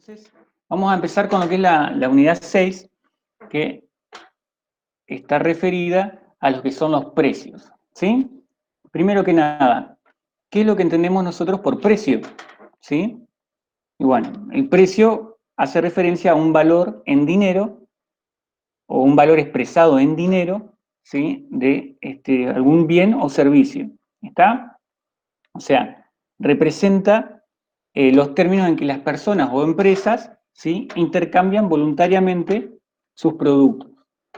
Entonces, vamos a empezar con lo que es la unidad 6, que está referida a lo que son los precios, ¿sí? Primero que nada, ¿qué es lo que entendemos nosotros por precio? ¿Sí? Y bueno, el precio hace referencia a un valor en dinero o un valor expresado en dinero, ¿sí? De algún bien o servicio, ¿está? O sea, representa los términos en que las personas o empresas, ¿sí? Intercambian voluntariamente sus productos,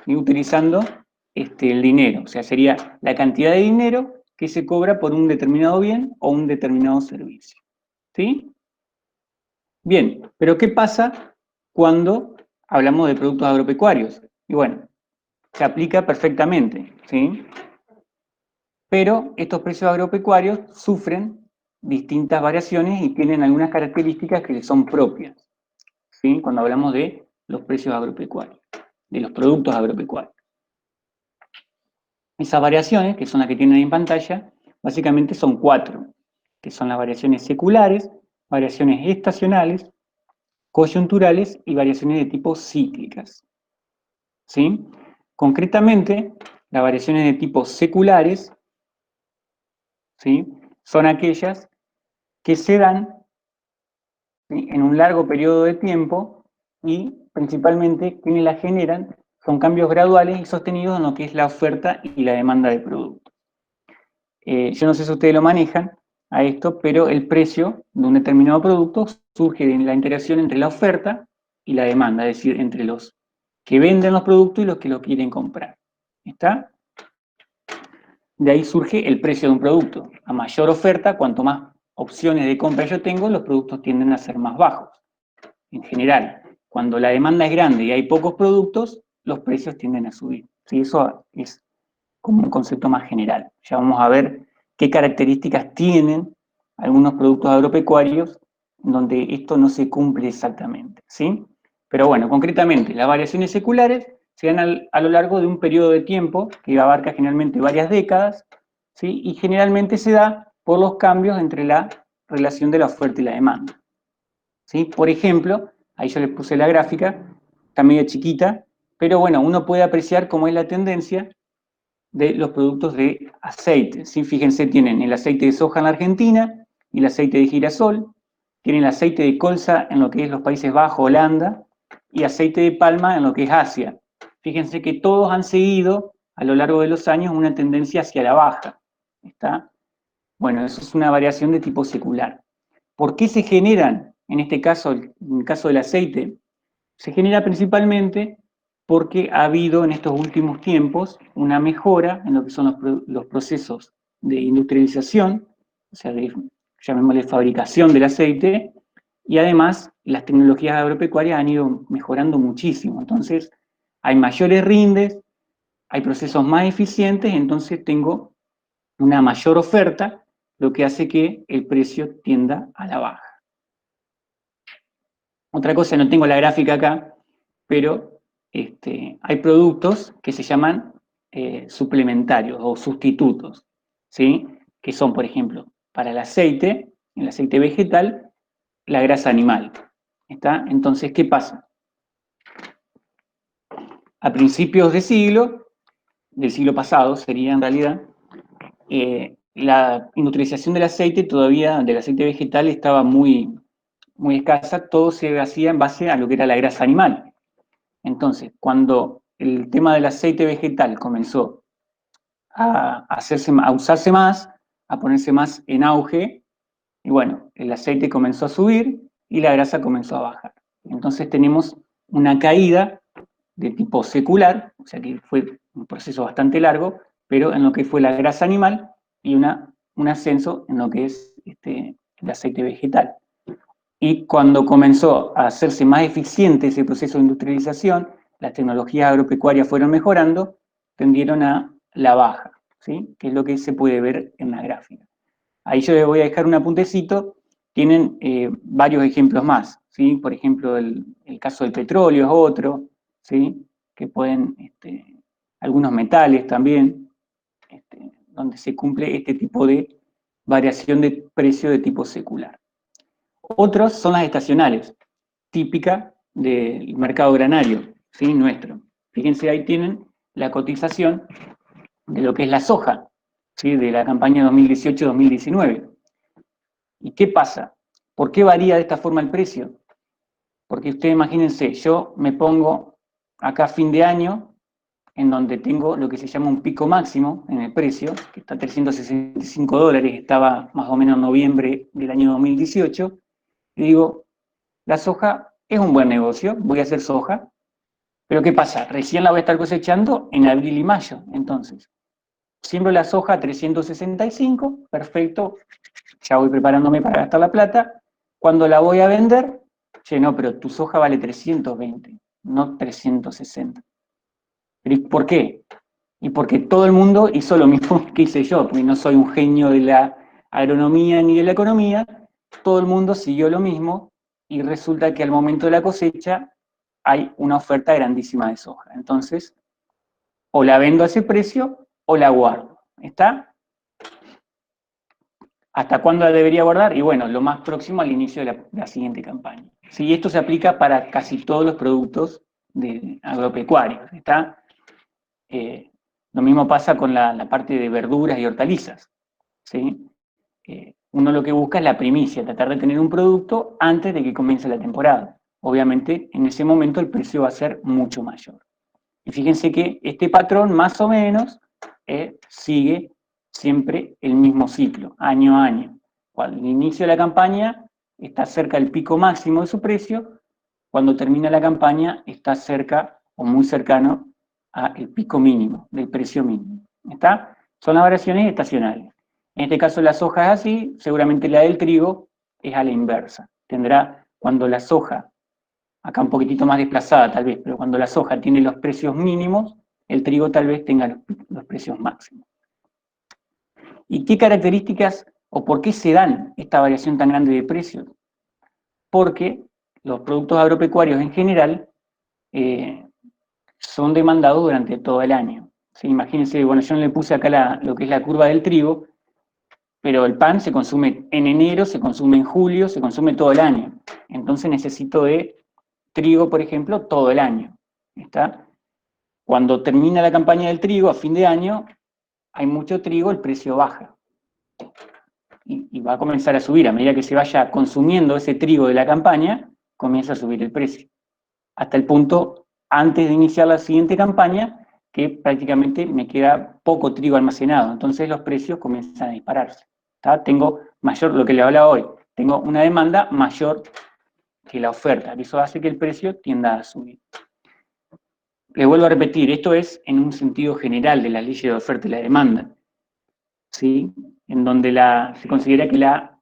¿sí? Utilizando el dinero. O sea, sería la cantidad de dinero que se cobra por un determinado bien o un determinado servicio. ¿Sí? Bien, pero ¿qué pasa cuando hablamos de productos agropecuarios? Y bueno, se aplica perfectamente, ¿sí? Pero estos precios agropecuarios sufren distintas variaciones y tienen algunas características que son propias, ¿sí? Cuando hablamos de los precios agropecuarios, de los productos agropecuarios. Esas variaciones, que son las que tienen ahí en pantalla, básicamente son 4, que son las variaciones seculares, variaciones estacionales, coyunturales y variaciones de tipo cíclicas, ¿sí? Concretamente, las variaciones de tipo seculares, ¿sí? Son aquellas que se dan, ¿sí? En un largo periodo de tiempo y principalmente quienes la generan son cambios graduales y sostenidos en lo que es la oferta y la demanda de productos. Yo no sé si ustedes lo manejan a esto, pero el precio de un determinado producto surge de la interacción entre la oferta y la demanda, es decir, entre los que venden los productos y los que lo quieren comprar. ¿Está? De ahí surge el precio de un producto. A mayor oferta, cuanto más opciones de compra yo tengo, los productos tienden a ser más bajos. En general, cuando la demanda es grande y hay pocos productos, los precios tienden a subir. ¿Sí? Eso es como un concepto más general. Ya vamos a ver qué características tienen algunos productos agropecuarios donde esto no se cumple exactamente, ¿sí? Pero bueno, concretamente, las variaciones seculares se dan a lo largo de un periodo de tiempo que abarca generalmente varias décadas, ¿sí? Y generalmente se da por los cambios entre la relación de la oferta y la demanda, ¿sí? Por ejemplo, ahí yo les puse la gráfica, está medio chiquita, pero bueno, uno puede apreciar cómo es la tendencia de los productos de aceite, ¿sí? Fíjense, tienen el aceite de soja en la Argentina y el aceite de girasol, tienen el aceite de colza en lo que es los Países Bajos, Holanda, y aceite de palma en lo que es Asia. Fíjense que todos han seguido a lo largo de los años una tendencia hacia la baja, ¿está? Bueno, eso es una variación de tipo secular. ¿Por qué se generan, en este caso, en el caso del aceite? Se genera principalmente porque ha habido en estos últimos tiempos una mejora en lo que son los procesos de industrialización, o sea, llamémosle fabricación del aceite, y además las tecnologías agropecuarias han ido mejorando muchísimo. Entonces, hay mayores rindes, hay procesos más eficientes, entonces tengo una mayor oferta, lo que hace que el precio tienda a la baja. Otra cosa, no tengo la gráfica acá, pero hay productos que se llaman suplementarios o sustitutos, ¿sí? Que son, por ejemplo, para el aceite vegetal, la grasa animal. ¿Está? Entonces, ¿qué pasa? A principios del siglo pasado sería en realidad, la industrialización del aceite todavía, del aceite vegetal, estaba muy, muy escasa, todo se hacía en base a lo que era la grasa animal. Entonces, cuando el tema del aceite vegetal comenzó a usarse más, a ponerse más en auge, y bueno, el aceite comenzó a subir y la grasa comenzó a bajar. Entonces tenemos una caída de tipo secular, o sea que fue un proceso bastante largo, pero en lo que fue la grasa animal y un ascenso en lo que es el aceite vegetal. Y cuando comenzó a hacerse más eficiente ese proceso de industrialización, las tecnologías agropecuarias fueron mejorando, tendieron a la baja, ¿sí? Que es lo que se puede ver en la gráfica. Ahí yo les voy a dejar un apuntecito, tienen varios ejemplos más, ¿sí? Por ejemplo, el caso del petróleo es otro, ¿sí? Que pueden, algunos metales también, donde se cumple este tipo de variación de precio de tipo secular. Otros son las estacionales. típica del mercado granario, ¿sí? Nuestro. Fíjense, ahí tienen la cotización de lo que es la soja, ¿sí? De la campaña 2018-2019. ¿Y qué pasa? ¿Por qué varía de esta forma el precio? Porque ustedes imagínense, yo me pongo acá a fin de año, en donde tengo lo que se llama un pico máximo en el precio, que está a $365, estaba más o menos en noviembre del año 2018, y digo, la soja es un buen negocio, voy a hacer soja, pero ¿qué pasa? Recién la voy a estar cosechando en abril y mayo, entonces, siembro la soja a 365, perfecto, ya voy preparándome para gastar la plata, cuando la voy a vender, che, no, pero tu soja vale 320, no 360. ¿Y por qué? Y porque todo el mundo hizo lo mismo que hice yo, porque no soy un genio de la agronomía ni de la economía, todo el mundo siguió lo mismo y resulta que al momento de la cosecha hay una oferta grandísima de soja. Entonces, o la vendo a ese precio o la guardo. ¿Está? ¿Hasta cuándo la debería guardar? Y bueno, lo más próximo al inicio de la siguiente campaña. Sí, esto se aplica para casi todos los productos agropecuarios. ¿Está? Lo mismo pasa con la parte de verduras y hortalizas. ¿Sí? Uno lo que busca es la primicia, tratar de tener un producto antes de que comience la temporada. Obviamente, en ese momento el precio va a ser mucho mayor. Y fíjense que este patrón, más o menos, sigue siempre el mismo ciclo, año a año. Cuando el inicio de la campaña está cerca del pico máximo de su precio, cuando termina la campaña está cerca o muy cercano al pico mínimo, del precio mínimo. ¿Está? Son las variaciones estacionales. En este caso la soja es así, seguramente la del trigo es a la inversa. Tendrá, cuando la soja, acá un poquitito más desplazada tal vez, pero cuando la soja tiene los precios mínimos, el trigo tal vez tenga los precios máximos. ¿Y qué características o por qué se dan esta variación tan grande de precios? Porque los productos agropecuarios en general son demandados durante todo el año. ¿Sí? Imagínense, bueno, yo no le puse acá lo que es la curva del trigo, pero el pan se consume en enero, se consume en julio, se consume todo el año. Entonces necesito de trigo, por ejemplo, todo el año. ¿Está? Cuando termina la campaña del trigo, a fin de año, hay mucho trigo, el precio baja. Y va a comenzar a subir. A medida que se vaya consumiendo ese trigo de la campaña, comienza a subir el precio. Hasta el punto, antes de iniciar la siguiente campaña, que prácticamente me queda poco trigo almacenado. Entonces los precios comienzan a dispararse. ¿Está? Tengo mayor, lo que le hablaba hoy, tengo una demanda mayor que la oferta. Eso hace que el precio tienda a subir. Les vuelvo a repetir, esto es en un sentido general de la ley de oferta y la demanda, ¿sí? En donde se considera que la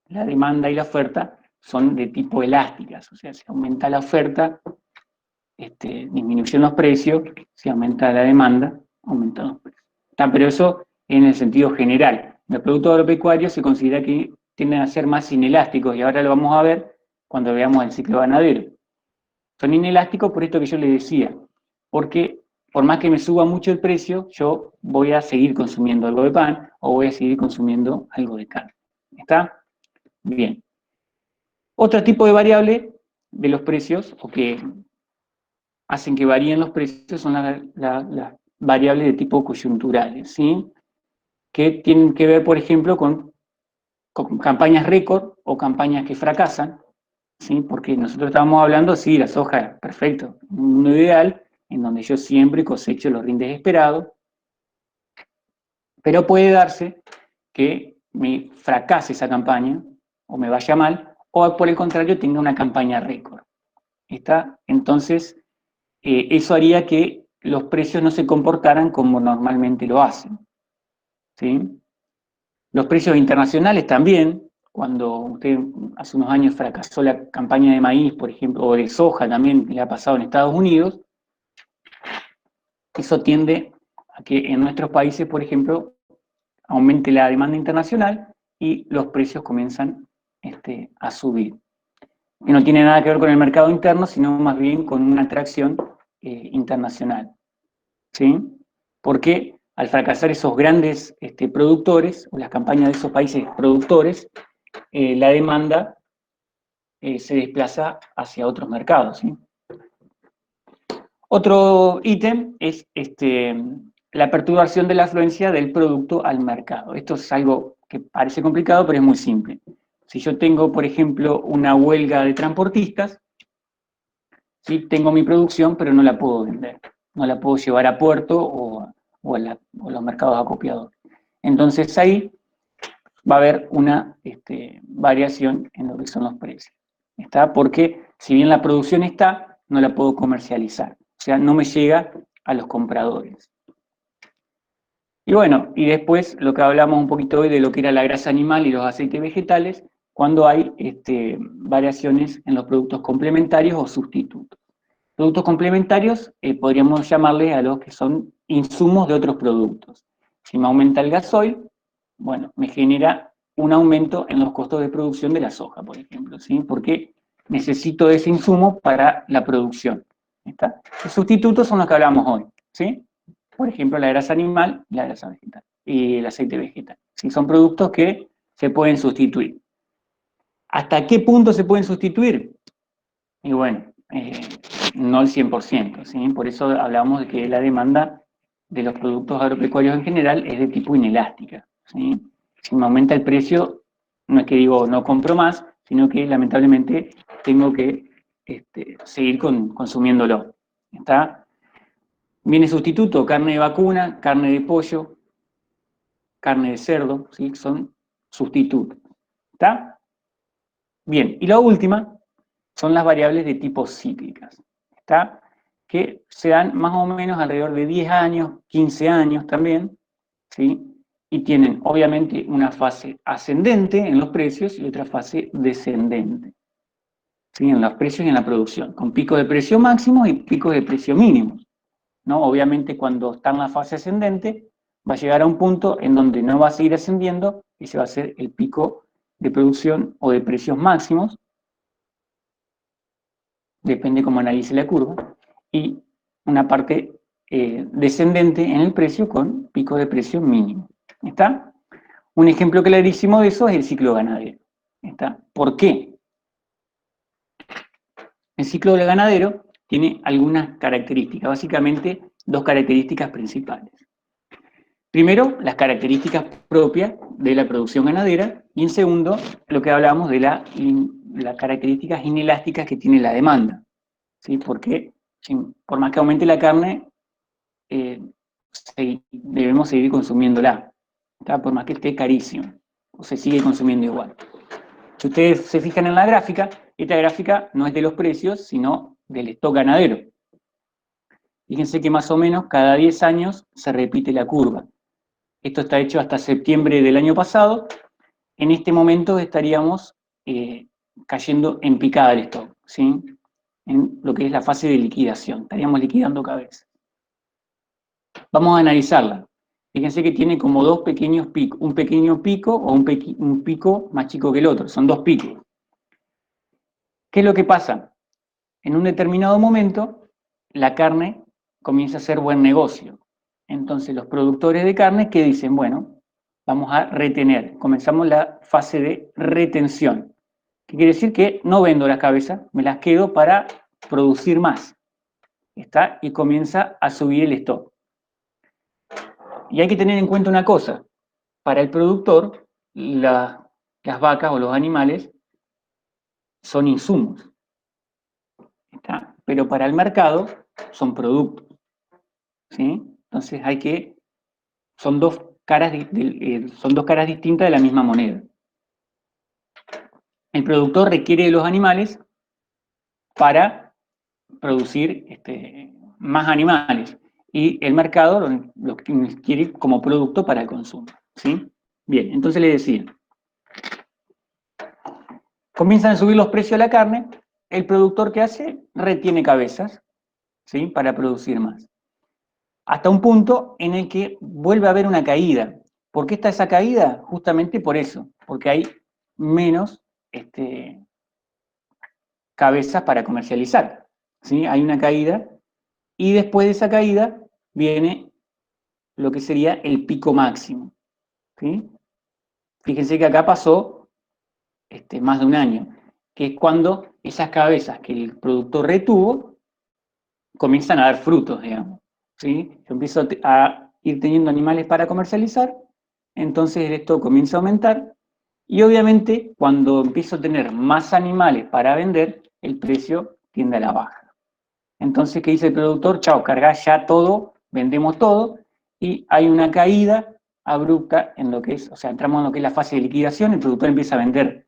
demanda y la oferta son de tipo elásticas, o sea, si aumenta la oferta, disminuyen los precios, si aumenta la demanda, aumentan los precios. Pero eso en el sentido general. Los productos agropecuarios se considera que tienden a ser más inelásticos, y ahora lo vamos a ver cuando veamos el ciclo ganadero. Son inelásticos por esto que yo les decía, porque por más que me suba mucho el precio, yo voy a seguir consumiendo algo de pan o voy a seguir consumiendo algo de carne. ¿Está? Bien. Otro tipo de variable de los precios, o que hacen que varíen los precios, son las variables de tipo coyunturales, ¿sí? Que tienen que ver, por ejemplo, con campañas récord o campañas que fracasan, ¿sí? Porque nosotros estábamos hablando, sí, la soja, perfecto, un mundo ideal, en donde yo siempre cosecho los rindes esperados, pero puede darse que me fracase esa campaña, o me vaya mal, o por el contrario tenga una campaña récord. ¿Está? Entonces, eso haría que los precios no se comportaran como normalmente lo hacen. ¿Sí? Los precios internacionales también, cuando usted hace unos años fracasó la campaña de maíz, por ejemplo, o de soja también le ha pasado en Estados Unidos, eso tiende a que en nuestros países, por ejemplo, aumente la demanda internacional y los precios comienzan a subir. Y no tiene nada que ver con el mercado interno, sino más bien con una atracción internacional. ¿Sí? Porque al fracasar esos grandes productores, o las campañas de esos países productores, la demanda se desplaza hacia otros mercados, ¿sí? Otro ítem es la perturbación de la afluencia del producto al mercado. Esto es algo que parece complicado, pero es muy simple. Si yo tengo, por ejemplo, una huelga de transportistas, ¿sí? Tengo mi producción, pero no la puedo vender. No la puedo llevar a puerto o a los mercados acopiadores. Entonces ahí va a haber una variación en lo que son los precios. ¿Está? Porque si bien la producción está, no la puedo comercializar. O sea, no me llega a los compradores. Y bueno, y después lo que hablamos un poquito hoy de lo que era la grasa animal y los aceites vegetales, cuando hay variaciones en los productos complementarios o sustitutos. Productos complementarios podríamos llamarles a los que son insumos de otros productos. Si me aumenta el gasoil, bueno, me genera un aumento en los costos de producción de la soja, por ejemplo, ¿sí? Porque necesito ese insumo para la producción. ¿Está? Los sustitutos son los que hablamos hoy, ¿sí? Por ejemplo, la grasa animal y la grasa vegetal, y el aceite vegetal. ¿Sí? Son productos que se pueden sustituir. ¿Hasta qué punto se pueden sustituir? Y bueno, no al 100%, ¿sí? Por eso hablamos de que la demanda de los productos agropecuarios en general es de tipo inelástica, ¿sí? Si me aumenta el precio, no es que digo no compro más, sino que lamentablemente tengo que seguir consumiéndolo. ¿Está? Viene sustituto, carne de vacuna, carne de pollo, carne de cerdo, ¿sí? Son sustitutos. ¿Está? Bien, y la última son las variables de tipo cíclicas, ¿está? Que se dan más o menos alrededor de 10 años, 15 años también, ¿sí? Y tienen obviamente una fase ascendente en los precios y otra fase descendente, ¿sí? En los precios y en la producción, con picos de precio máximos y picos de precio mínimos, ¿no? Obviamente cuando está en la fase ascendente va a llegar a un punto en donde no va a seguir ascendiendo y se va a hacer el pico de producción o de precios máximos, depende cómo analice la curva, y una parte descendente en el precio con pico de precio mínimo. ¿Está? Un ejemplo clarísimo de eso es el ciclo ganadero. ¿Está? ¿Por qué? El ciclo del ganadero tiene algunas características, básicamente dos características principales. Primero, las características propias de la producción ganadera, y en segundo, lo que hablábamos de las características inelásticas que tiene la demanda. ¿Sí? Porque por más que aumente la carne, debemos seguir consumiéndola, ¿tá? Por más que esté carísimo, o se sigue consumiendo igual. Si ustedes se fijan en la gráfica, esta gráfica no es de los precios, sino del stock ganadero. Fíjense que más o menos cada 10 años se repite la curva. Esto está hecho hasta septiembre del año pasado. En este momento estaríamos cayendo en picada el stock, ¿sí? En lo que es la fase de liquidación. Estaríamos liquidando cabezas. Vamos a analizarla. Fíjense que tiene como dos pequeños picos, un pequeño pico o un pico más chico que el otro, son dos picos. ¿Qué es lo que pasa? En un determinado momento, la carne comienza a ser buen negocio. Entonces los productores de carne que dicen, bueno, vamos a retener, comenzamos la fase de retención. ¿Qué quiere decir? Que no vendo las cabezas, me las quedo para producir más. ¿Está? Y comienza a subir el stock. Y hay que tener en cuenta una cosa, para el productor, las vacas o los animales son insumos, ¿está? Pero para el mercado son productos, ¿sí? Entonces son dos son dos caras distintas de la misma moneda. El productor requiere de los animales para producir más animales y el mercado lo quiere como producto para el consumo, ¿sí? Bien, entonces le decía, comienzan a subir los precios de la carne, el productor que hace retiene cabezas, ¿sí? Para producir más. Hasta un punto en el que vuelve a haber una caída. ¿Por qué está esa caída? Justamente por eso, porque hay menos cabezas para comercializar, ¿sí? Hay una caída y después de esa caída viene lo que sería el pico máximo, ¿sí? Fíjense que acá pasó más de un año. que es cuando esas cabezas que el productor retuvo comienzan a dar frutos, digamos. ¿Sí? Yo empiezo a ir teniendo animales para comercializar, entonces esto comienza a aumentar, y obviamente cuando empiezo a tener más animales para vender, el precio tiende a la baja. Entonces, ¿qué dice el productor? Chao, cargá ya todo, vendemos todo, y hay una caída abrupta en lo que es, o sea, entramos en lo que es la fase de liquidación, el productor empieza a vender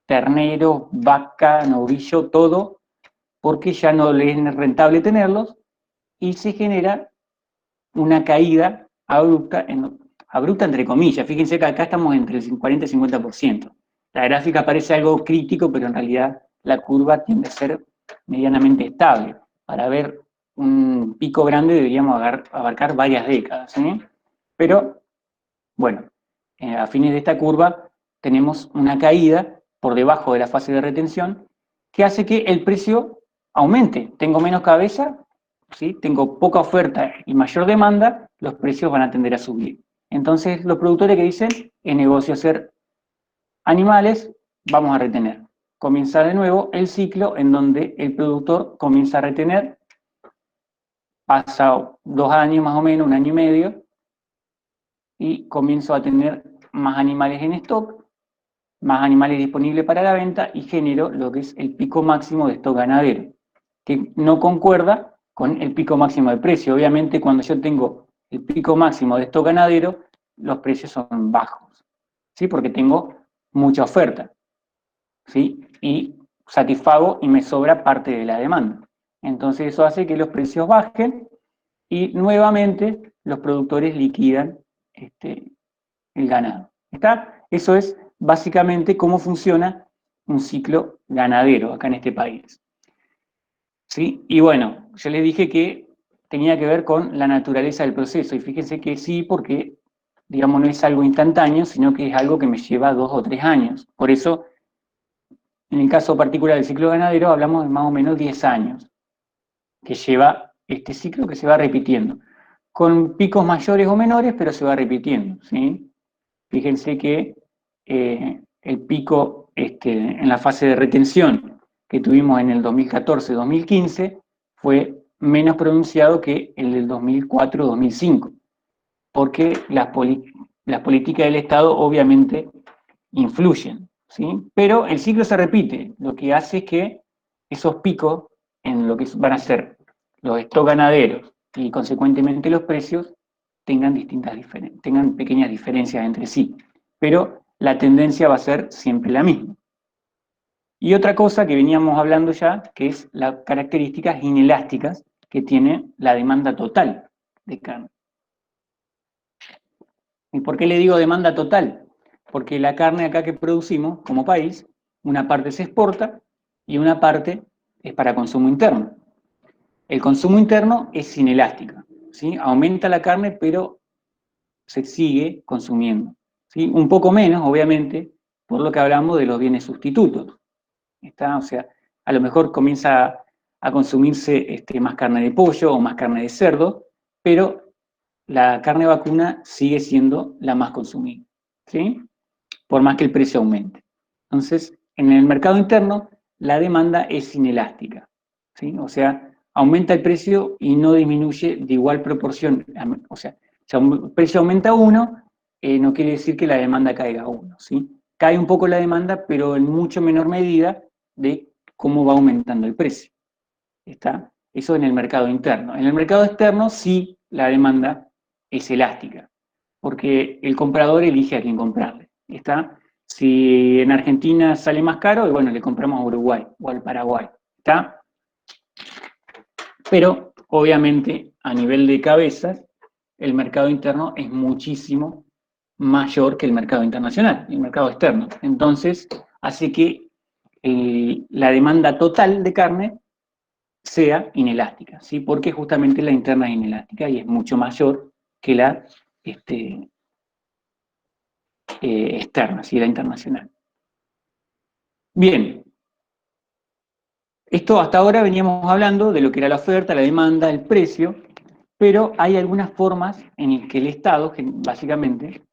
ternero, vaca, novillo, todo, porque ya no le es rentable tenerlos, y se genera una caída abrupta, abrupta entre comillas. Fíjense que acá estamos entre el 40 y 50%. La gráfica parece algo crítico, pero en realidad la curva tiende a ser medianamente estable. Para ver un pico grande deberíamos abarcar varias décadas, ¿sí? Pero, bueno, a fines de esta curva tenemos una caída por debajo de la fase de retención que hace que el precio aumente. Tengo menos cabeza, ¿sí? Tengo poca oferta y mayor demanda, los precios van a tender a subir. Entonces, los productores que dicen, es negocio hacer animales, vamos a retener. Comienza de nuevo el ciclo en donde el productor comienza a retener, pasa 2 años más o menos, 1 año y medio, y comienzo a tener más animales en stock, más animales disponibles para la venta, y genero lo que es el pico máximo de stock ganadero, que no concuerda con el pico máximo de precio. Obviamente, cuando yo tengo el pico máximo de stock ganadero, los precios son bajos, ¿sí? Porque tengo mucha oferta, ¿sí? Y satisfago y me sobra parte de la demanda. Entonces eso hace que los precios bajen y nuevamente los productores liquidan el ganado. ¿Está? Eso es básicamente cómo funciona un ciclo ganadero acá en este país. ¿Sí? Y bueno, yo les dije que tenía que ver con la naturaleza del proceso, y fíjense que sí, porque, digamos, no es algo instantáneo, sino que es algo que me lleva 2 o 3 años. Por eso, en el caso particular del ciclo ganadero, hablamos de más o menos 10 años, que lleva este ciclo que se va repitiendo, con picos mayores o menores, pero se va repitiendo, ¿sí? Fíjense que el pico en la fase de retención que tuvimos en el 2014-2015 fue menos pronunciado que el del 2004-2005, porque las políticas del Estado obviamente influyen, ¿sí? Pero el ciclo se repite, lo que hace es que esos picos en lo que van a ser los stock ganaderos y consecuentemente los precios tengan pequeñas diferencias entre sí, pero la tendencia va a ser siempre la misma. Y otra cosa que veníamos hablando ya, que es las características inelásticas que tiene la demanda total de carne. ¿Y por qué le digo demanda total? Porque la carne acá que producimos como país, una parte se exporta y una parte es para consumo interno. El consumo interno es inelástico, ¿sí? Aumenta la carne, pero se sigue consumiendo, ¿sí? Un poco menos, obviamente, por lo que hablamos de los bienes sustitutos. ¿Está? O sea, a lo mejor comienza a consumirse más carne de pollo o más carne de cerdo, pero la carne vacuna sigue siendo la más consumida, ¿sí? Por más que el precio aumente. Entonces, en el mercado interno, la demanda es inelástica, ¿sí? O sea, aumenta el precio y no disminuye de igual proporción. O sea, si el precio aumenta 1, no quiere decir que la demanda caiga 1, ¿sí? Cae un poco la demanda, pero en mucho menor medida de cómo va aumentando el precio. ¿Está? Eso en el mercado interno. En el mercado externo sí la demanda es elástica, porque el comprador elige a quién comprarle. ¿Está? Si en Argentina sale más caro, bueno, le compramos a Uruguay o al Paraguay. ¿Está? Pero obviamente a nivel de cabezas, el mercado interno es muchísimo mayor que el mercado internacional, el mercado externo. Entonces, hace que la demanda total de carne sea inelástica, ¿sí? Porque justamente la interna es inelástica y es mucho mayor que la externa, ¿sí? La internacional. Bien, esto hasta ahora veníamos hablando de lo que era la oferta, la demanda, el precio, pero hay algunas formas en las que el Estado, básicamente,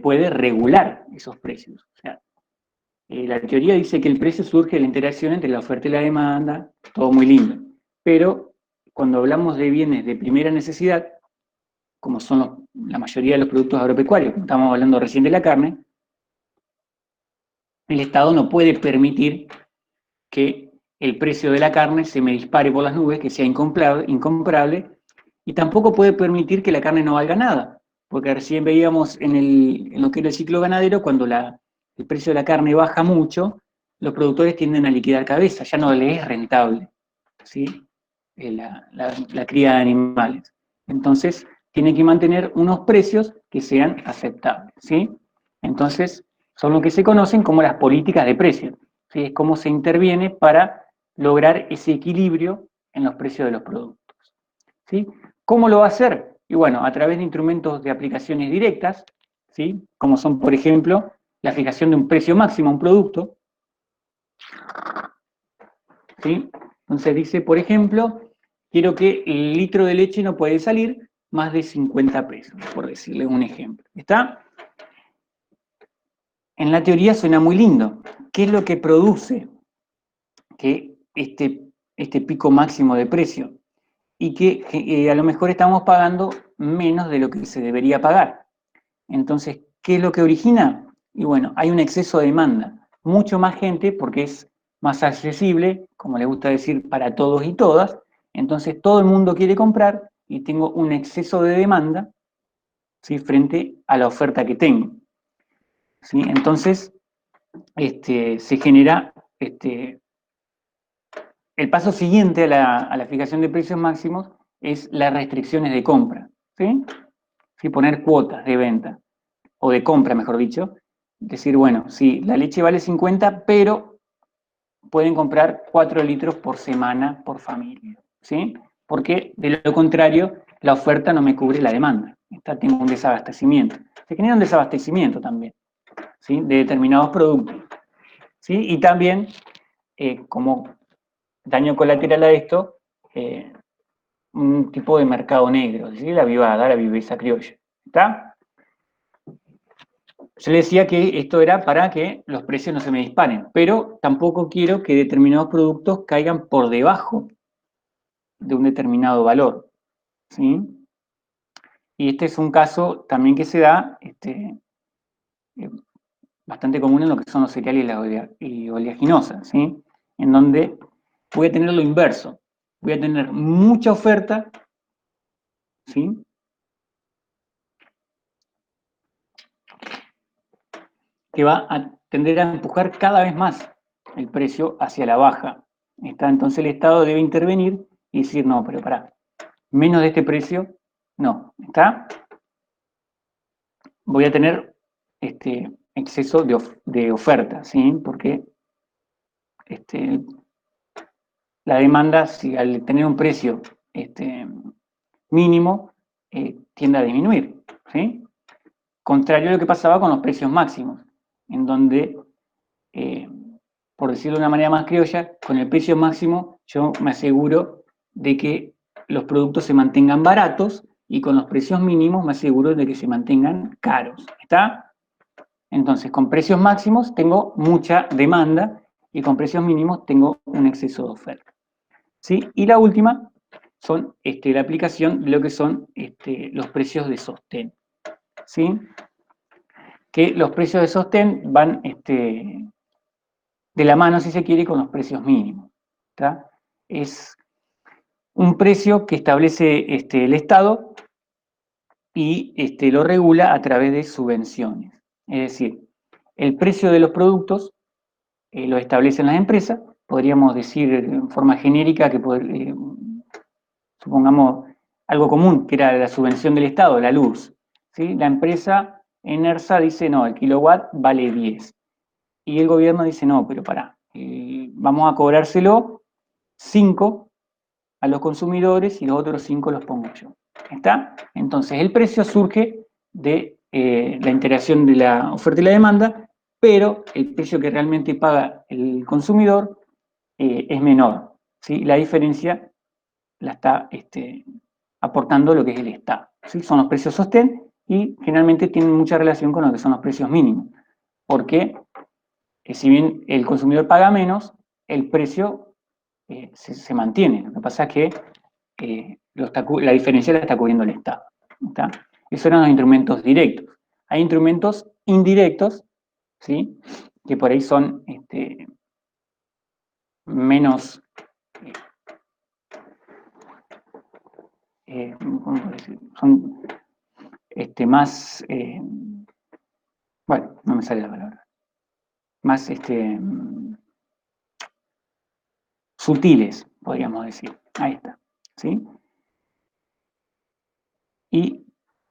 puede regular esos precios. O sea, La teoría dice que el precio surge de la interacción entre la oferta y la demanda, todo muy lindo. Pero cuando hablamos de bienes de primera necesidad, como son la mayoría de los productos agropecuarios, como estamos hablando recién de la carne, el Estado no puede permitir que el precio de la carne se me dispare por las nubes, que sea incomparable, y tampoco puede permitir que la carne no valga nada, porque recién veíamos en lo que era el ciclo ganadero, cuando el precio de la carne baja mucho, los productores tienden a liquidar cabeza, ya no les es rentable, ¿sí? La cría de animales. Entonces, tiene que mantener unos precios que sean aceptables, ¿sí? Entonces, son lo que se conocen como las políticas de precios, ¿sí? Es cómo se interviene para lograr ese equilibrio en los precios de los productos, ¿sí? ¿Cómo lo va a hacer? Y bueno, a través de instrumentos de aplicaciones directas, ¿sí? Como son, por ejemplo, la fijación de un precio máximo a un producto, ¿sí? Entonces dice, por ejemplo, quiero que el litro de leche no puede salir más de 50 pesos, por decirle un ejemplo. ¿Está? En la teoría suena muy lindo. ¿Qué es lo que produce que este pico máximo de precio? Y que a lo mejor estamos pagando menos de lo que se debería pagar. Entonces, ¿qué es lo que origina? Y bueno, hay un exceso de demanda. Mucho más gente, porque es más accesible, como le gusta decir, para todos y todas. Entonces, todo el mundo quiere comprar y tengo un exceso de demanda, ¿sí? Frente a la oferta que tengo, ¿sí? Entonces, se genera el paso siguiente a la fijación de precios máximos es las restricciones de compra, ¿sí? ¿Sí? Poner cuotas de venta, o de compra, mejor dicho. Decir, bueno, sí, la leche vale 50, pero pueden comprar 4 litros por semana por familia, ¿sí? Porque de lo contrario, la oferta no me cubre la demanda. Tengo un desabastecimiento. Se genera un desabastecimiento también, ¿sí? De determinados productos, ¿sí? Y también, como daño colateral a esto, un tipo de mercado negro, ¿sí? La vivada, la viveza criolla, ¿está? Yo le decía que esto era para que los precios no se me disparen, pero tampoco quiero que determinados productos caigan por debajo de un determinado valor, ¿sí? Y este es un caso también que se da eh, bastante común en lo que son los cereales y oleaginosas, ¿sí? En donde voy a tener lo inverso, voy a tener mucha oferta, ¿sí? Que va a tender a empujar cada vez más el precio hacia la baja. Entonces el Estado debe intervenir y decir, no, pero pará, menos de este precio, no, ¿está? Voy a tener exceso de oferta, ¿sí? Porque este, la demanda, si al tener un precio mínimo, tiende a disminuir, ¿sí? Contrario a lo que pasaba con los precios máximos, en donde, eh, por decirlo de una manera más criolla, con el precio máximo yo me aseguro de que los productos se mantengan baratos y con los precios mínimos me aseguro de que se mantengan caros. ¿Está? Entonces, con precios máximos tengo mucha demanda y con precios mínimos tengo un exceso de oferta, ¿sí? Y la última son la aplicación de lo que son los precios de sostén, ¿sí? Que los precios de sostén van de la mano, si se quiere, con los precios mínimos. ¿Está? Es un precio que establece el Estado y lo regula a través de subvenciones. Es decir, el precio de los productos lo establecen las empresas, podríamos decir en forma genérica que supongamos algo común, que era la subvención del Estado, la luz, ¿sí? La empresa Enersa dice, no, el kilowatt vale 10. Y el gobierno dice, no, pero pará, vamos a cobrárselo 5 a los consumidores y los otros 5 los pongo yo. ¿Está? Entonces, el precio surge de la interacción de la oferta y la demanda, pero el precio que realmente paga el consumidor es menor, ¿sí? La diferencia la está aportando lo que es el Estado, ¿sí? Son los precios sostén y generalmente tienen mucha relación con lo que son los precios mínimos, porque si bien el consumidor paga menos, el precio se mantiene. Lo que pasa es que la diferencia la está cubriendo el Estado. ¿Está? Esos eran los instrumentos directos. Hay instrumentos indirectos, ¿sí? Que por ahí son menos, ¿cómo puedo decir? Son más, bueno, no me sale la palabra, más sutiles, podríamos decir. Ahí está, ¿sí? Y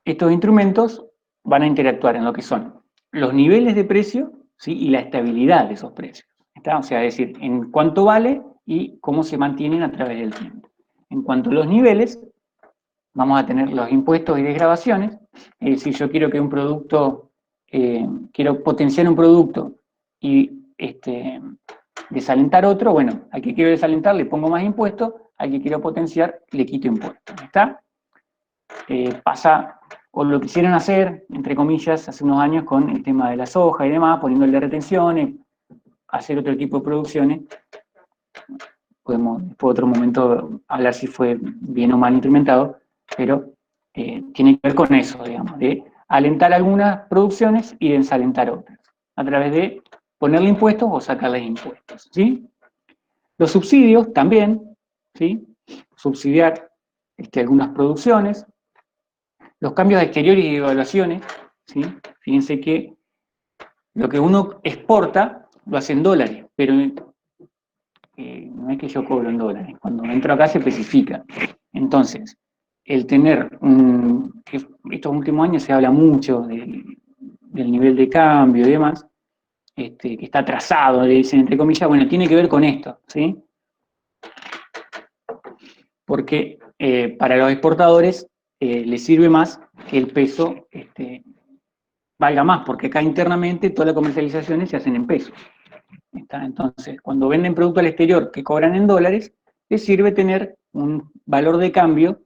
estos instrumentos van a interactuar en lo que son los niveles de precio, ¿sí? Y la estabilidad de esos precios. ¿Está? O sea, es decir, en cuánto vale y cómo se mantienen a través del tiempo. En cuanto a los niveles, vamos a tener los impuestos y desgravaciones. Es decir, yo quiero que un producto, quiero potenciar un producto y desalentar otro, bueno, al que quiero desalentar le pongo más impuestos, al que quiero potenciar le quito impuestos. ¿Está? Pasa, o lo quisieron hacer, entre comillas, hace unos años con el tema de la soja y demás, poniéndole retenciones, hacer otro tipo de producciones. Podemos por otro momento hablar si fue bien o mal instrumentado, pero tiene que ver con eso, digamos, de alentar algunas producciones y desalentar otras, a través de ponerle impuestos o sacarles impuestos, ¿sí? Los subsidios también, ¿sí? Subsidiar algunas producciones. Los cambios exteriores y evaluaciones, ¿sí? Fíjense que lo que uno exporta lo hace en dólares, pero no es que yo cobro en dólares. Cuando entro acá se especifica. Entonces, el tener estos últimos años se habla mucho del nivel de cambio y demás, que está atrasado, le dicen entre comillas, bueno, tiene que ver con esto, ¿sí? Porque para los exportadores les sirve más que el peso valga más, porque acá internamente todas las comercializaciones se hacen en pesos. ¿Está? Entonces, cuando venden producto al exterior que cobran en dólares, les sirve tener un valor de cambio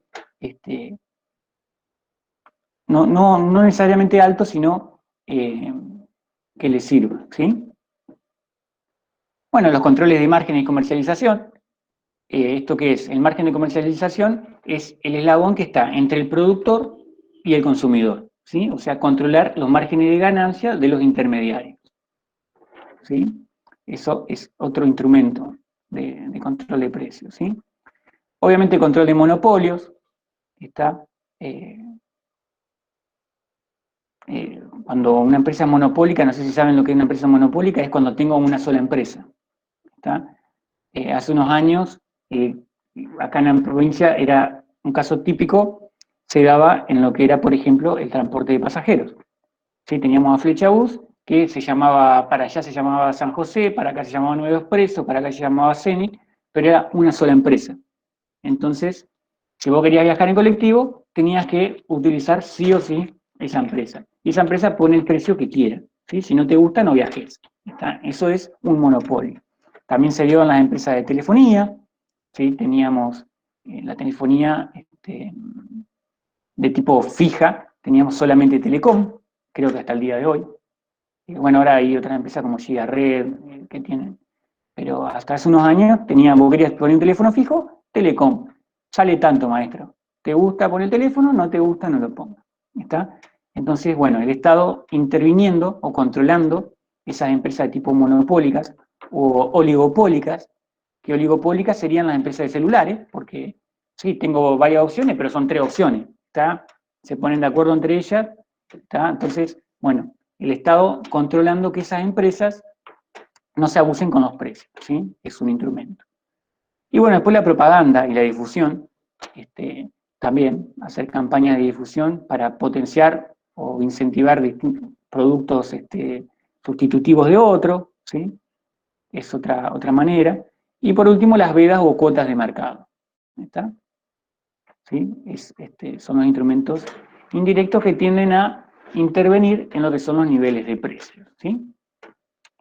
no necesariamente alto, sino que les sirva, ¿sí? Bueno, los controles de margen y comercialización. ¿Esto qué es? El margen de comercialización es el eslabón que está entre el productor y el consumidor, ¿sí? O sea, controlar los márgenes de ganancia de los intermediarios, ¿sí? Eso es otro instrumento de control de precios, ¿sí? Obviamente control de monopolios, está, cuando una empresa es monopólica, no sé si saben lo que es una empresa monopólica, es cuando tengo una sola empresa, ¿está? Hace unos años, acá en la provincia era un caso típico, se daba en lo que era, por ejemplo, el transporte de pasajeros. ¿Sí? Teníamos a Flechabús, que se llamaba, para allá se llamaba San José, para acá se llamaba Nuevo Expreso, para acá se llamaba Zenit, pero era una sola empresa. Entonces, si vos querías viajar en colectivo, tenías que utilizar sí o sí esa empresa. Y esa empresa pone el precio que quiera, ¿sí? Si no te gusta, no viajes. Eso es un monopolio. También se dio en las empresas de telefonía, ¿sí? Teníamos la telefonía de tipo fija, teníamos solamente Telecom, creo que hasta el día de hoy. Bueno, ahora hay otras empresas como Gigared que tienen, pero hasta hace unos años vos querías poner un teléfono fijo, Telecom. Sale tanto, maestro. ¿Te gusta poner el teléfono? No te gusta, no lo pongas. ¿Está? Entonces, bueno, el Estado interviniendo o controlando esas empresas de tipo monopólicas o oligopólicas, que oligopólicas serían las empresas de celulares, porque sí, tengo varias opciones, pero son tres opciones. ¿Está? Se ponen de acuerdo entre ellas. ¿Está? Entonces, bueno, el Estado controlando que esas empresas no se abusen con los precios, ¿sí? Es un instrumento. Y bueno, después la propaganda y la difusión, también hacer campañas de difusión para potenciar o incentivar distintos productos sustitutivos de otros, ¿sí? Es otra manera. Y por último, las vedas o cuotas de mercado. ¿Está? ¿Sí? Son los instrumentos indirectos que tienden a intervenir en lo que son los niveles de precios, ¿sí?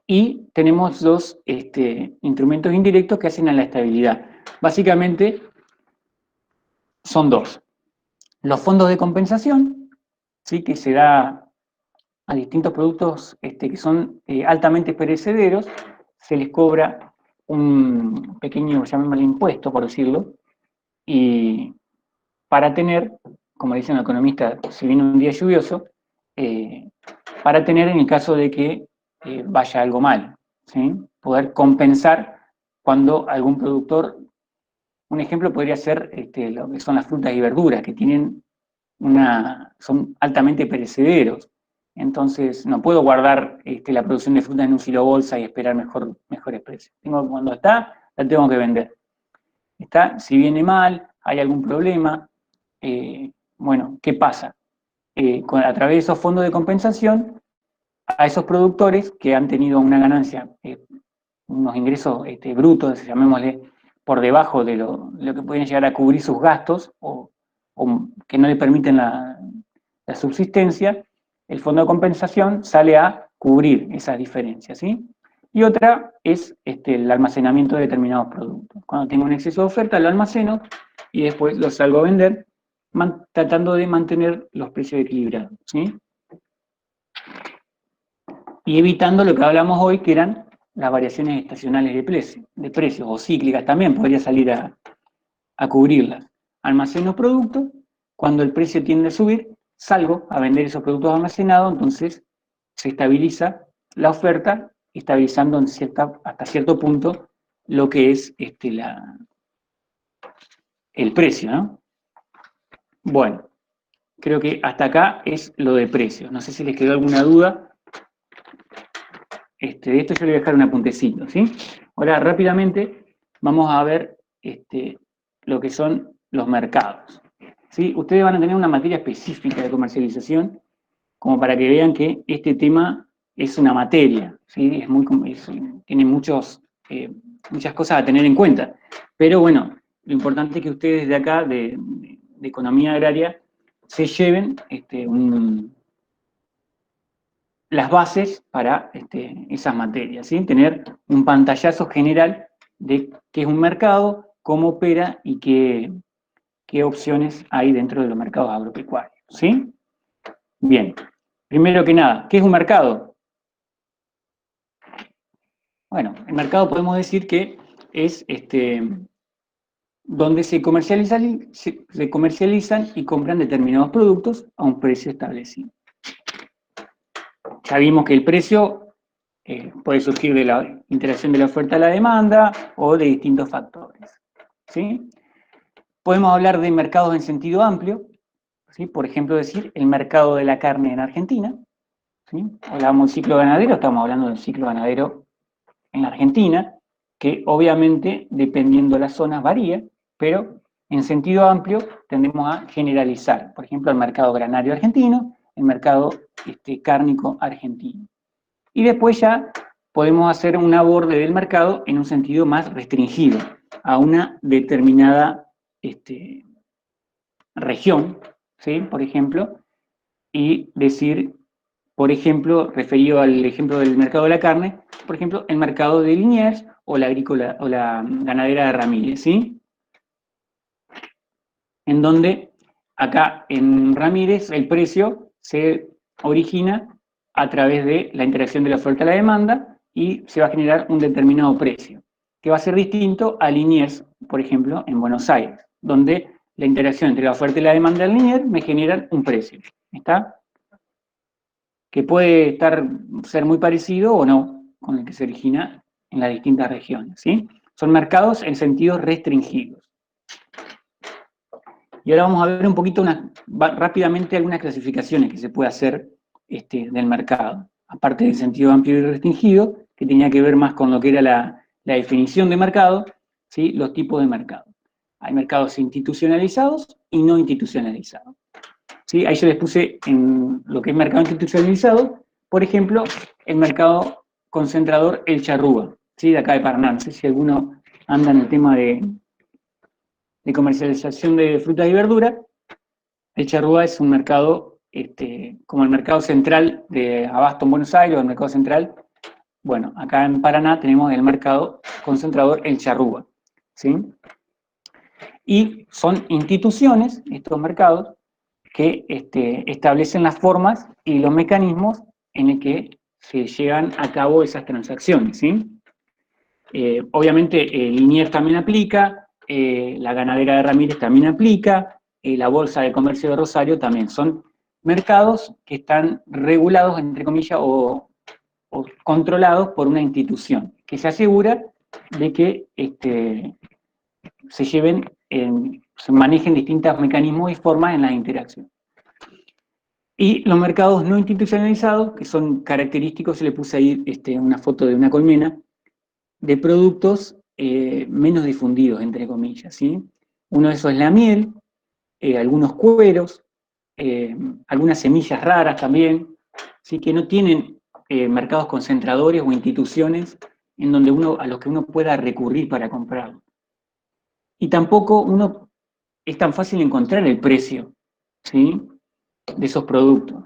Y tenemos dos instrumentos indirectos que hacen a la estabilidad. Básicamente son dos. Los fondos de compensación, ¿sí? Que se da a distintos productos que son altamente perecederos, se les cobra un pequeño, llamémosle impuesto, por decirlo, y para tener, como dice un economista, si viene un día lluvioso, para tener en el caso de que vaya algo mal, ¿sí? Poder compensar cuando algún productor, un ejemplo podría ser lo que son las frutas y verduras, que tienen son altamente perecederos. Entonces, no puedo guardar la producción de fruta en un silo bolsa y esperar mejores precios. Cuando está, la tengo que vender. Si viene mal, hay algún problema, bueno, ¿qué pasa? A través de esos fondos de compensación, a esos productores que han tenido una ganancia, unos ingresos brutos, llamémosle, por debajo de lo que pueden llegar a cubrir sus gastos o que no le permiten la subsistencia, el fondo de compensación sale a cubrir esas diferencias, ¿sí? Y otra es el almacenamiento de determinados productos. Cuando tengo un exceso de oferta, lo almaceno y después lo salgo a vender, tratando de mantener los precios equilibrados, ¿sí? Y evitando lo que hablamos hoy, que eran las variaciones estacionales de precios, o cíclicas también, podría salir a cubrirlas. Almaceno productos, cuando el precio tiende a subir, salgo a vender esos productos almacenados, entonces se estabiliza la oferta, estabilizando hasta cierto punto lo que es el precio, ¿no? Bueno, creo que hasta acá es lo de precios. No sé si les quedó alguna duda. De esto yo le voy a dejar un apuntecito, ¿sí? Ahora, rápidamente, vamos a ver lo que son los mercados. ¿Sí? Ustedes van a tener una materia específica de comercialización, como para que vean que este tema es una materia, ¿sí? Tiene muchas cosas a tener en cuenta. Pero bueno, lo importante es que ustedes de acá, de economía agraria, se lleven las bases para esas materias, ¿sí? Tener un pantallazo general de qué es un mercado, cómo opera y qué opciones hay dentro de los mercados agropecuarios, ¿sí? Bien, primero que nada, ¿qué es un mercado? Bueno, el mercado podemos decir que es donde se comercializan y compran determinados productos a un precio establecido. Ya vimos que el precio puede surgir de la interacción de la oferta a la demanda o de distintos factores, ¿sí? Podemos hablar de mercados en sentido amplio, ¿sí? Por ejemplo, decir el mercado de la carne en Argentina, ¿sí? Hablamos del ciclo ganadero, estamos hablando del ciclo ganadero en la Argentina, que obviamente, dependiendo de las zonas, varía, pero en sentido amplio tendemos a generalizar. Por ejemplo, el mercado granario argentino, el mercado cárnico argentino. Y después ya podemos hacer un aborde del mercado en un sentido más restringido, a una determinada región, ¿sí? Por ejemplo, y decir, por ejemplo, referido al ejemplo del mercado de la carne, por ejemplo, el mercado de Liniers o la agrícola o la ganadera de Ramírez, ¿sí? En donde acá en Ramírez el precio se origina a través de la interacción de la oferta y la demanda y se va a generar un determinado precio, que va a ser distinto a Liniers, por ejemplo, en Buenos Aires, donde la interacción entre la oferta y la demanda en Liniers me generan un precio. ¿Está? Que puede ser muy parecido o no con el que se origina en las distintas regiones, ¿sí? Son mercados en sentidos restringidos. Y ahora vamos a ver un poquito rápidamente algunas clasificaciones que se puede hacer del mercado, aparte del sentido amplio y restringido, que tenía que ver más con lo que era la definición de mercado, ¿sí? Los tipos de mercado. Hay mercados institucionalizados y no institucionalizados. ¿Sí? Ahí yo les puse en lo que es mercado institucionalizado, por ejemplo, el mercado concentrador El Charrúa, ¿sí? De acá de Paraná. No sé si alguno anda en el tema de comercialización de frutas y verduras. El Charrúa es un mercado como el mercado central de Abasto en Buenos Aires, o el mercado central. Bueno, acá en Paraná tenemos el mercado concentrador El Charrúa, ¿sí? Y son instituciones, estos mercados, que establecen las formas y los mecanismos en el que se llevan a cabo esas transacciones, ¿sí? Obviamente Liniers también aplica, la Ganadera de Ramírez también aplica, la Bolsa de Comercio de Rosario también. Son mercados que están regulados, entre comillas, o controlados por una institución, que se asegura de que se manejen distintos mecanismos y formas en las interacciones. Y los mercados no institucionalizados, que son característicos, se le puse ahí una foto de una colmena, de productos menos difundidos, entre comillas, ¿sí? Uno de esos es la miel, algunos cueros, algunas semillas raras también, ¿sí? Que no tienen mercados concentradores o instituciones en donde a los que uno pueda recurrir para comprarlo. Y tampoco es tan fácil encontrar el precio, ¿sí? De esos productos,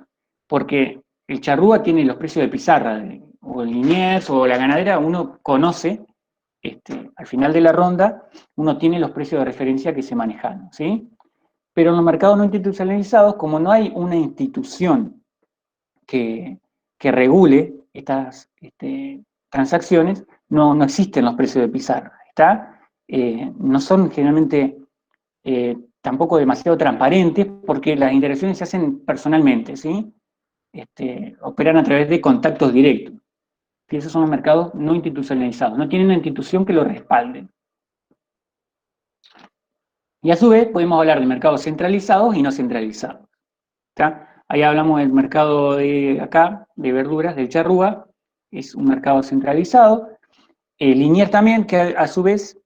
porque el charrúa tiene los precios de pizarra, o el Liniers, o la Ganadera, uno conoce, al final de la ronda, uno tiene los precios de referencia que se manejan, ¿sí? Pero en los mercados no institucionalizados, como no hay una institución que regule estas transacciones, no existen los precios de pizarra, ¿está? No son generalmente tampoco demasiado transparentes, porque las interacciones se hacen personalmente, ¿sí? Operan a través de contactos directos. Y esos son los mercados no institucionalizados, no tienen una institución que lo respalde. Y a su vez podemos hablar de mercados centralizados y no centralizados. ¿Está? Ahí hablamos del mercado de acá, de verduras, del charrúa, es un mercado centralizado. Liniers también, que a su vez,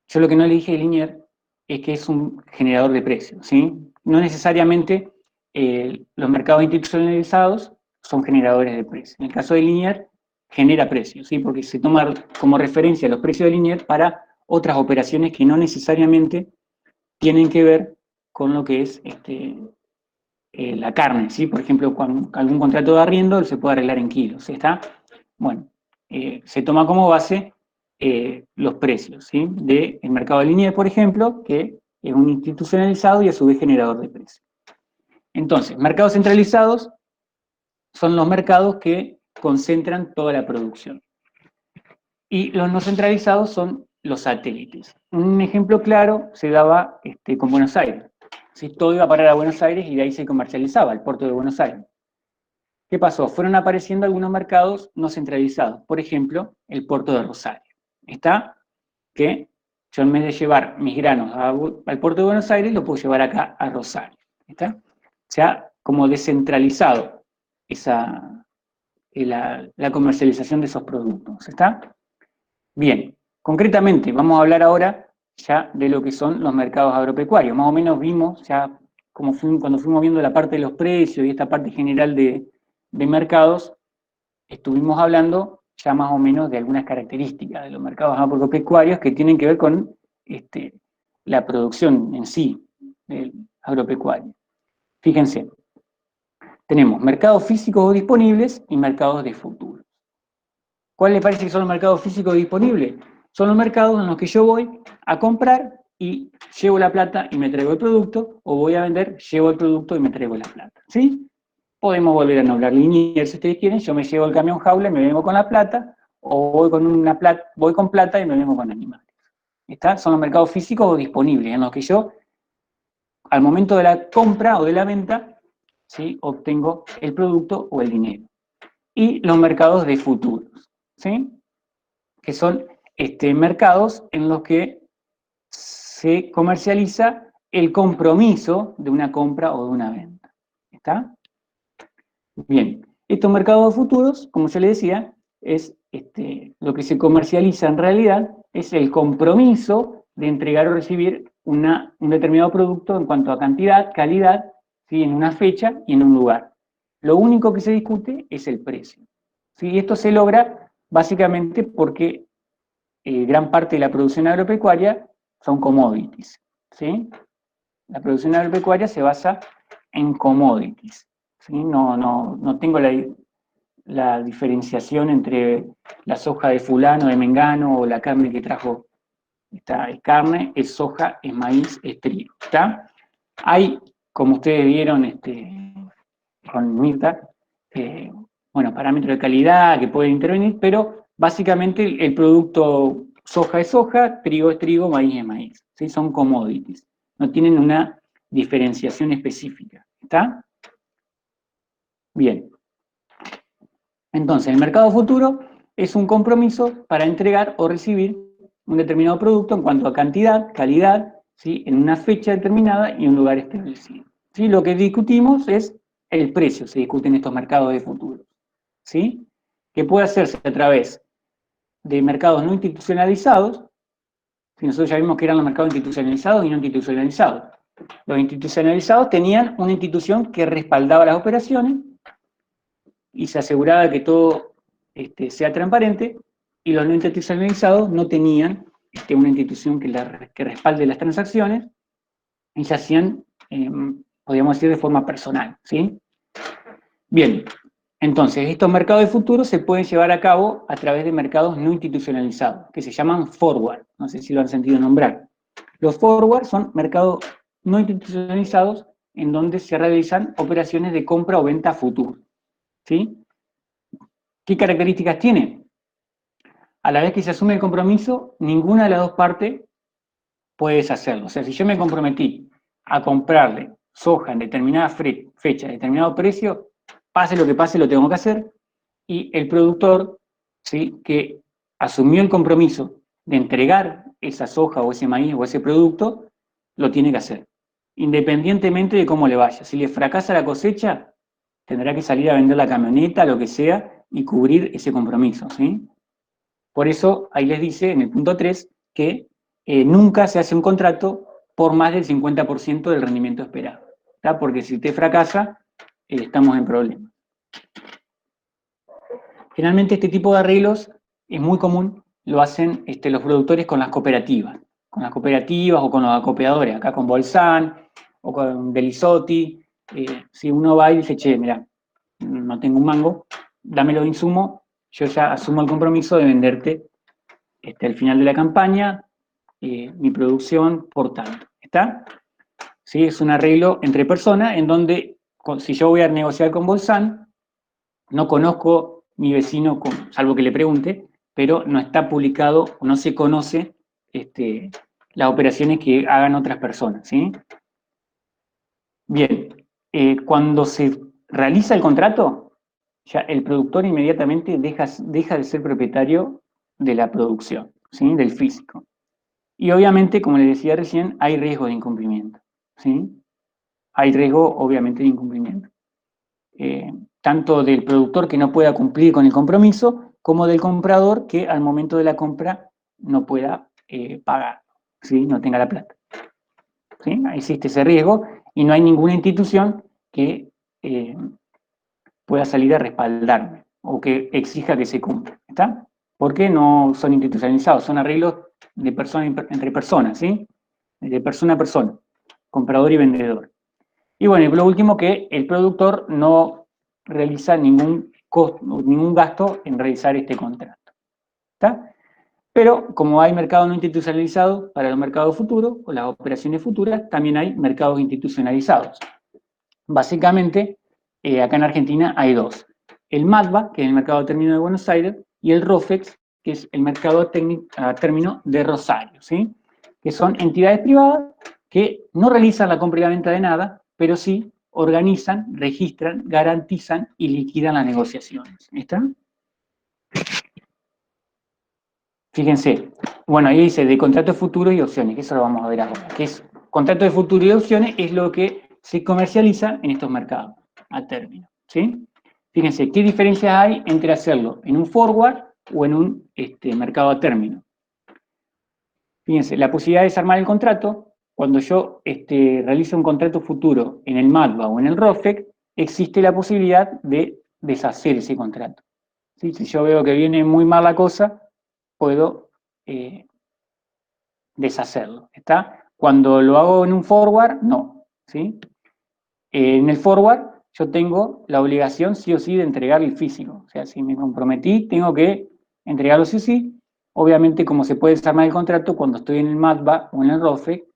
yo lo que no le dije de Liniers es que es un generador de precios, ¿sí? No necesariamente los mercados institucionalizados son generadores de precios. En el caso de Liniers, genera precios, ¿sí? Porque se toma como referencia los precios de Liniers para otras operaciones que no necesariamente tienen que ver con lo que es la carne, ¿sí? Por ejemplo, con algún contrato de arriendo se puede arreglar en kilos, ¿está? Bueno, se toma como base los precios, ¿sí? Del mercado de Liniers, por ejemplo, que es un institucionalizado y a su vez generador de precios. Entonces, mercados centralizados son los mercados que concentran toda la producción. Y los no centralizados son los satélites. Un ejemplo claro se daba con Buenos Aires. ¿Sí? Todo iba a parar a Buenos Aires y de ahí se comercializaba, el puerto de Buenos Aires. ¿Qué pasó? Fueron apareciendo algunos mercados no centralizados. Por ejemplo, el puerto de Rosario. Está que yo en vez de llevar mis granos al puerto de Buenos Aires, lo puedo llevar acá a Rosario. ¿Está? Se ha como descentralizado la comercialización de esos productos. ¿Está? Bien, concretamente vamos a hablar ahora ya de lo que son los mercados agropecuarios. Más o menos vimos ya cuando fuimos viendo la parte de los precios y esta parte general de mercados, estuvimos hablando ya más o menos de algunas características de los mercados agropecuarios que tienen que ver con la producción en sí del agropecuario. Fíjense, tenemos mercados físicos disponibles y mercados de futuro. ¿Cuál le parece que son los mercados físicos disponibles? Son los mercados en los que yo voy a comprar y llevo la plata y me traigo el producto, o voy a vender, llevo el producto y me traigo la plata. ¿Sí? Podemos volver a nombrar Liniers si ustedes quieren, yo me llevo el camión jaula y me vengo con la plata, o voy con plata y me vengo con animales. ¿Está? Son los mercados físicos disponibles, en los que yo, al momento de la compra o de la venta, ¿sí? Obtengo el producto o el dinero. Y los mercados de futuros, ¿sí? Que son mercados en los que se comercializa el compromiso de una compra o de una venta. ¿Está? Bien, estos mercados futuros, como yo le decía, es lo que se comercializa en realidad es el compromiso de entregar o recibir un determinado producto en cuanto a cantidad, calidad, ¿sí? En una fecha y en un lugar. Lo único que se discute es el precio. ¿Sí? Y esto se logra básicamente porque gran parte de la producción agropecuaria son commodities. ¿Sí? La producción agropecuaria se basa en commodities. ¿Sí? No tengo la diferenciación entre la soja de fulano, de mengano, o la carne que trajo. Es carne, es soja, es maíz, es trigo. ¿Está? Hay, como ustedes vieron, con Mirta, bueno, parámetros de calidad que pueden intervenir, pero básicamente el producto soja es soja, trigo es trigo, maíz es maíz, ¿sí? Son commodities, no tienen una diferenciación específica, ¿está? Bien. Entonces, el mercado futuro es un compromiso para entregar o recibir un determinado producto en cuanto a cantidad, calidad, ¿sí? En una fecha determinada y un lugar establecido. ¿Sí? Lo que discutimos es el precio, se discute en estos mercados de futuro, ¿sí? Que puede hacerse a través de mercados no institucionalizados, si nosotros ya vimos que eran los mercados institucionalizados y no institucionalizados. Los institucionalizados tenían una institución que respaldaba las operaciones y se aseguraba que todo sea transparente, y los no institucionalizados no tenían una institución que respalde las transacciones y se hacían, podríamos decir, de forma personal, ¿sí? Bien, entonces estos mercados de futuro se pueden llevar a cabo a través de mercados no institucionalizados, que se llaman forward, no sé si lo han sentido nombrar. Los forward son mercados no institucionalizados en donde se realizan operaciones de compra o venta a futuro, ¿sí? ¿Qué características tiene? A la vez que se asume el compromiso, ninguna de las dos partes puede deshacerlo. O sea, si yo me comprometí a comprarle soja en determinada fecha, determinado precio, pase lo que pase, lo tengo que hacer, y el productor, ¿sí?, que asumió el compromiso de entregar esa soja o ese maíz o ese producto, lo tiene que hacer, independientemente de cómo le vaya. Si le fracasa la cosecha, tendrá que salir a vender la camioneta, lo que sea, y cubrir ese compromiso, ¿sí? Por eso ahí les dice en el punto 3 que nunca se hace un contrato por más del 50% del rendimiento esperado, ¿tá? Porque si usted fracasa, estamos en problemas. Generalmente este tipo de arreglos es muy común, lo hacen los productores con las cooperativas o con los acopiadores, acá con Bolsan o con Belisotti. Si uno va y dice, che, mira, no tengo un mango, dámelo de insumo, yo ya asumo el compromiso de venderte al final de la campaña mi producción por tanto. ¿Está? ¿Sí? Es un arreglo entre personas en donde, si yo voy a negociar con Bolsan, no conozco mi vecino, salvo que le pregunte, pero no está publicado, no se conoce las operaciones que hagan otras personas, ¿sí? Bien, cuando se realiza el contrato, ya el productor inmediatamente deja de ser propietario de la producción, ¿sí?, del físico. Y obviamente, como les decía recién, hay riesgo de incumplimiento, ¿sí? Hay riesgo, obviamente, de incumplimiento. Tanto del productor que no pueda cumplir con el compromiso, como del comprador que al momento de la compra no pueda pagar, ¿sí?, no tenga la plata, ¿sí? Existe ese riesgo y no hay ninguna institución que pueda salir a respaldarme o que exija que se cumpla, ¿está? Porque no son institucionalizados, son arreglos de persona entre personas, ¿sí? De persona a persona, comprador y vendedor. Y bueno, y lo último, que el productor no realiza ningún costo, ningún gasto en realizar este contrato, ¿está? Pero como hay mercados no institucionalizados para los mercados futuros o las operaciones futuras, también hay mercados institucionalizados. Básicamente, acá en Argentina hay dos. El MATBA, que es el mercado a término de Buenos Aires, y el ROFEX, que es el mercado a término de Rosario, ¿sí? Que son entidades privadas que no realizan la compra y la venta de nada, pero sí organizan, registran, garantizan y liquidan las negociaciones. ¿Está? Fíjense, bueno, ahí dice de contrato de futuro y opciones, que eso lo vamos a ver ahora. Que es contrato de futuro y opciones es lo que se comercializa en estos mercados a término, ¿sí? Fíjense, ¿qué diferencias hay entre hacerlo en un forward o en un mercado a término? Fíjense, la posibilidad de desarmar el contrato, cuando yo realizo un contrato futuro en el MATBA o en el ROFEC, existe la posibilidad de deshacer ese contrato, ¿sí? Si yo veo que viene muy mal la cosa, puedo deshacerlo, ¿está? Cuando lo hago en un forward, no, ¿sí? En el forward yo tengo la obligación sí o sí de entregar el físico, o sea, si me comprometí, tengo que entregarlo sí o sí. Obviamente, como se puede desarmar el contrato, cuando estoy en el MATBA o en el ROFE,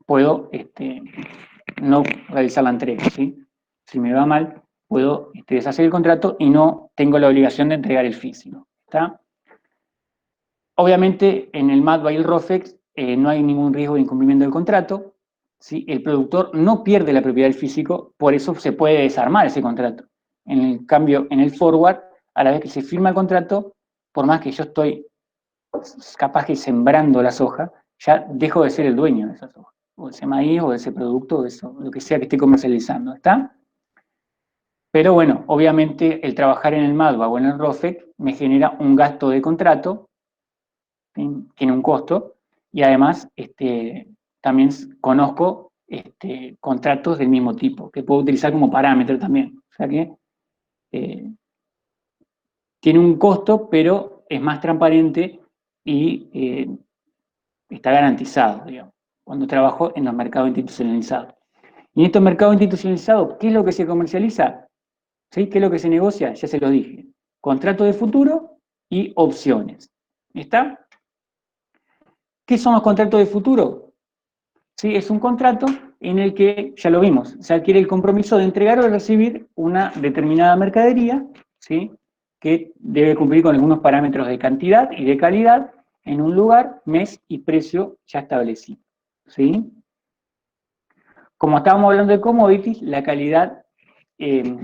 puedo no realizar la entrega, ¿sí? Si me va mal, puedo deshacer el contrato y no tengo la obligación de entregar el físico, ¿está? Obviamente, en el MATBA y el ROFEX no hay ningún riesgo de incumplimiento del contrato, ¿sí? El productor no pierde la propiedad del físico, por eso se puede desarmar ese contrato. En el cambio, en el forward, a la vez que se firma el contrato, por más que yo estoy capaz que sembrando la soja, ya dejo de ser el dueño de esa soja, o de ese maíz, o de ese producto, o de eso, lo que sea que esté comercializando, ¿está? Pero bueno, obviamente el trabajar en el MATBA o en el ROFEC me genera un gasto de contrato, ¿sí? Tiene un costo, y además también conozco contratos del mismo tipo, que puedo utilizar como parámetro también. O sea que eh, tiene un costo, pero es más transparente y está garantizado, digamos, cuando trabajo en los mercados institucionalizados. Y en estos mercados institucionalizados, ¿qué es lo que se comercializa? ¿Sí? ¿Qué es lo que se negocia? Ya se lo dije. Contrato de futuro y opciones. ¿Está? ¿Qué son los contratos de futuro? ¿Sí? Es un contrato en el que, ya lo vimos, se adquiere el compromiso de entregar o de recibir una determinada mercadería, ¿sí? Que debe cumplir con algunos parámetros de cantidad y de calidad en un lugar, mes y precio ya establecido, ¿sí? Como estábamos hablando de commodities, la calidad eh,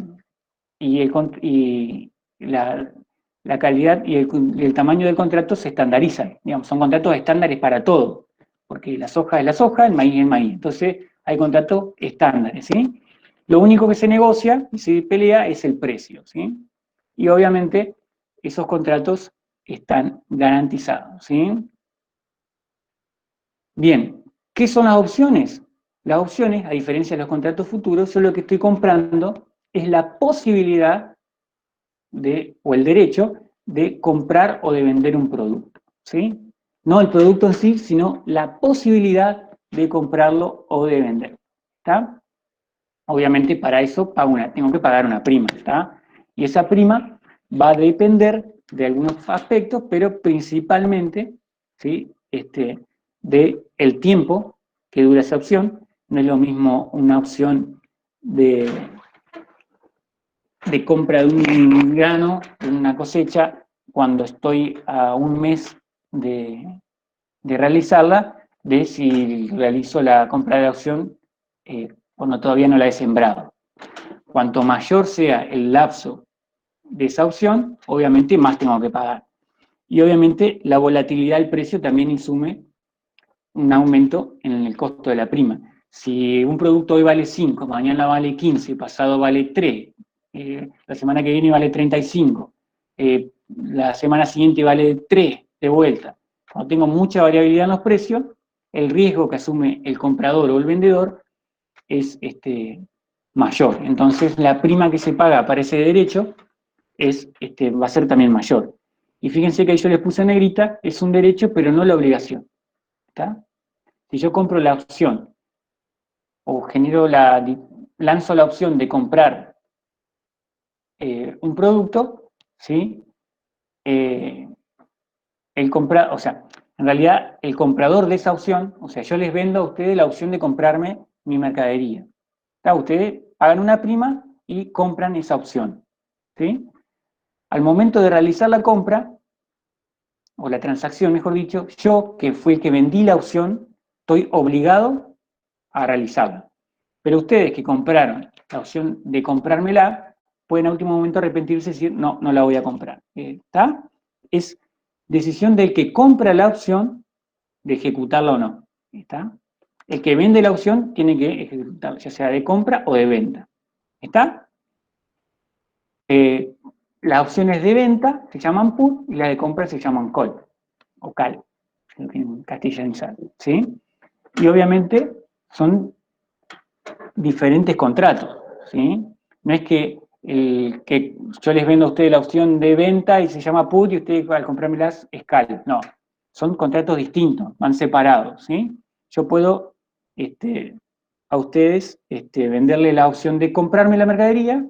y la calidad y el tamaño del contrato se estandarizan. Digamos, son contratos estándares para todo, porque la soja es la soja, el maíz es el maíz. Entonces, hay contratos estándares, ¿sí? Lo único que se negocia y se pelea es el precio, ¿sí? Y obviamente, esos contratos están garantizados, ¿sí? Bien, ¿qué son las opciones? Las opciones, a diferencia de los contratos futuros, yo lo que estoy comprando es la posibilidad o el derecho de comprar o de vender un producto, ¿sí? No el producto en sí, sino la posibilidad de comprarlo o de venderlo, ¿está? Obviamente para eso tengo que pagar una prima, ¿está? Y esa prima va a depender de algunos aspectos, pero principalmente, ¿sí? De el tiempo que dura esa opción. No es lo mismo una opción de compra de un grano, de una cosecha, cuando estoy a un mes de realizarla, de si realizo la compra de la opción cuando todavía no la he sembrado. Cuanto mayor sea el lapso de esa opción, obviamente más tengo que pagar. Y obviamente la volatilidad del precio también insume un aumento en el costo de la prima. Si un producto hoy vale 5, mañana vale 15, pasado vale 3, la semana que viene vale 35, la semana siguiente vale 3 de vuelta. Cuando tengo mucha variabilidad en los precios, el riesgo que asume el comprador o el vendedor es mayor. Entonces la prima que se paga para ese derecho va a ser también mayor. Y fíjense que ahí yo les puse en negrita, es un derecho pero no la obligación. ¿Está? Si yo compro la opción o lanzo la opción de comprar un producto, ¿sí? Eh, o sea, en realidad el comprador de esa opción, o sea, yo les vendo a ustedes la opción de comprarme mi mercadería. Ustedes pagan una prima y compran esa opción, ¿sí? Al momento de realizar la compra, o la transacción, mejor dicho, yo, que fui el que vendí la opción, estoy obligado a realizarla. Pero ustedes que compraron la opción de comprármela, pueden a último momento arrepentirse y decir, no, no la voy a comprar. ¿Está? Es decisión del que compra la opción de ejecutarla o no. ¿Está? El que vende la opción tiene que ejecutarla, ya sea de compra o de venta. ¿Está? Eh, las opciones de venta se llaman put y las de compra se llaman call o cal, en castellanizar, ¿sí? Y obviamente son diferentes contratos, ¿sí? No es que yo les vendo a ustedes la opción de venta y se llama put y ustedes al comprármelas es cal, no. Son contratos distintos, van separados, ¿sí? Yo puedo a ustedes venderle la opción de comprarme la mercadería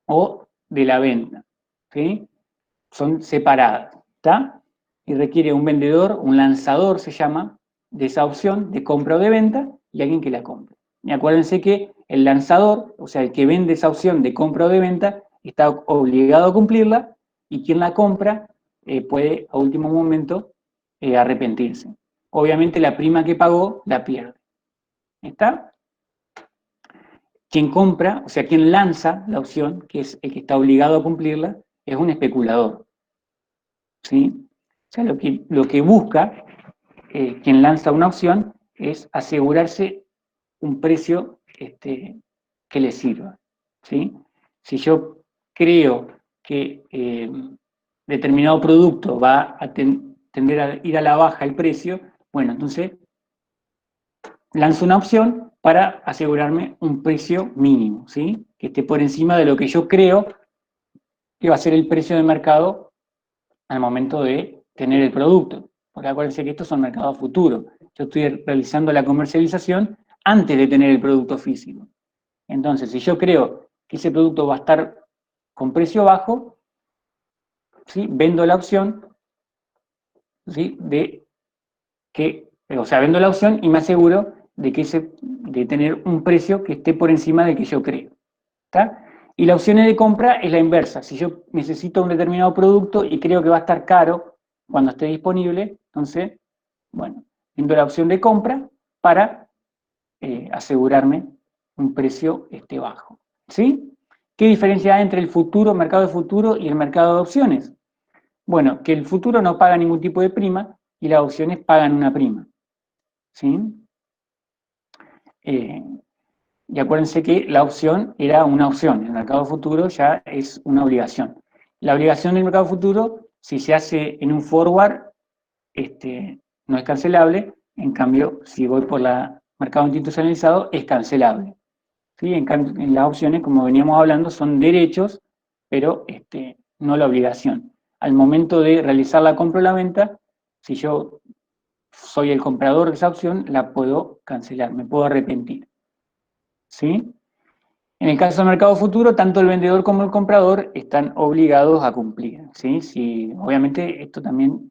o de la venta, ¿sí? Son separadas, ¿está? Y requiere un vendedor, un lanzador se llama, de esa opción de compra o de venta y alguien que la compre. Y acuérdense que el lanzador, o sea, el que vende esa opción de compra o de venta, está obligado a cumplirla, y quien la compra puede a último momento arrepentirse. Obviamente la prima que pagó la pierde. ¿Está? Quien compra, o sea, quien lanza la opción, que es el que está obligado a cumplirla, es un especulador. ¿Sí? O sea, lo que busca quien lanza una opción es asegurarse un precio que le sirva. ¿Sí? Si yo creo que determinado producto va a tender a ir a la baja el precio, bueno, entonces lanzo una opción para asegurarme un precio mínimo, ¿sí? Que esté por encima de lo que yo creo que va a ser el precio de mercado al momento de tener el producto. Porque acuérdense que estos son mercados futuros. Yo estoy realizando la comercialización antes de tener el producto físico. Entonces, si yo creo que ese producto va a estar con precio bajo, ¿sí? Vendo la opción, ¿sí? O sea, vendo la opción y me aseguro de tener un precio que esté por encima del que yo creo. ¿Está? Y la opción de compra es la inversa. Si yo necesito un determinado producto y creo que va a estar caro cuando esté disponible, entonces, bueno, vendo la opción de compra para asegurarme un precio bajo. ¿Sí? ¿Qué diferencia hay entre el mercado de futuro y el mercado de opciones? Bueno, que el futuro no paga ningún tipo de prima y las opciones pagan una prima. ¿Sí? Eh, y acuérdense que la opción era una opción, el mercado futuro ya es una obligación. La obligación del mercado futuro, si se hace en un forward, no es cancelable, en cambio, si voy por el mercado institucionalizado, es cancelable. ¿Sí? En las opciones, como veníamos hablando, son derechos, pero no la obligación. Al momento de realizar la compra o la venta, si yo soy el comprador de esa opción, la puedo cancelar, me puedo arrepentir. ¿Sí? En el caso del mercado futuro, tanto el vendedor como el comprador están obligados a cumplir. ¿Sí? Obviamente esto también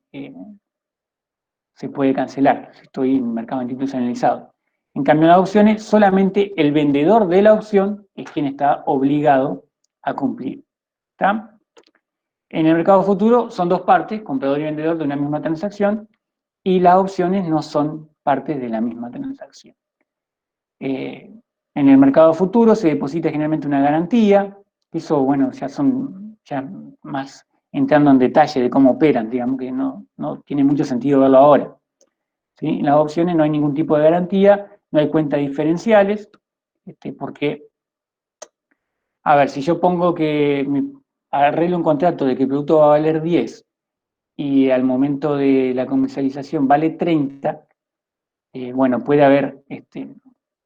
se puede cancelar si estoy en mercado institucionalizado. En cambio, en las opciones, solamente el vendedor de la opción es quien está obligado a cumplir. ¿Está? En el mercado futuro son dos partes, comprador y vendedor de una misma transacción, y las opciones no son partes de la misma transacción. En el mercado futuro se deposita generalmente una garantía, eso, bueno, ya más entrando en detalle de cómo operan, digamos que no tiene mucho sentido verlo ahora. ¿Sí? En las opciones no hay ningún tipo de garantía, no hay cuentas diferenciales, porque, a ver, si yo pongo que arreglo un contrato de que el producto va a valer 10 y al momento de la comercialización vale 30, bueno, puede haber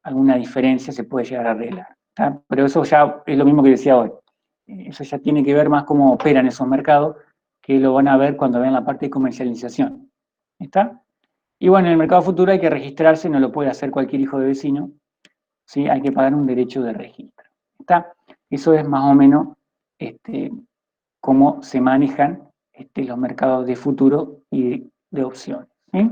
alguna diferencia, se puede llegar a arreglar. ¿Tá? Pero eso ya es lo mismo que decía hoy. Eso ya tiene que ver más cómo operan esos mercados, que lo van a ver cuando vean la parte de comercialización. ¿Está? Y bueno, en el mercado futuro hay que registrarse, no lo puede hacer cualquier hijo de vecino, ¿sí? Hay que pagar un derecho de registro. ¿Está? Eso es más o menos cómo se manejan los mercados de futuro y de opciones. ¿Sí?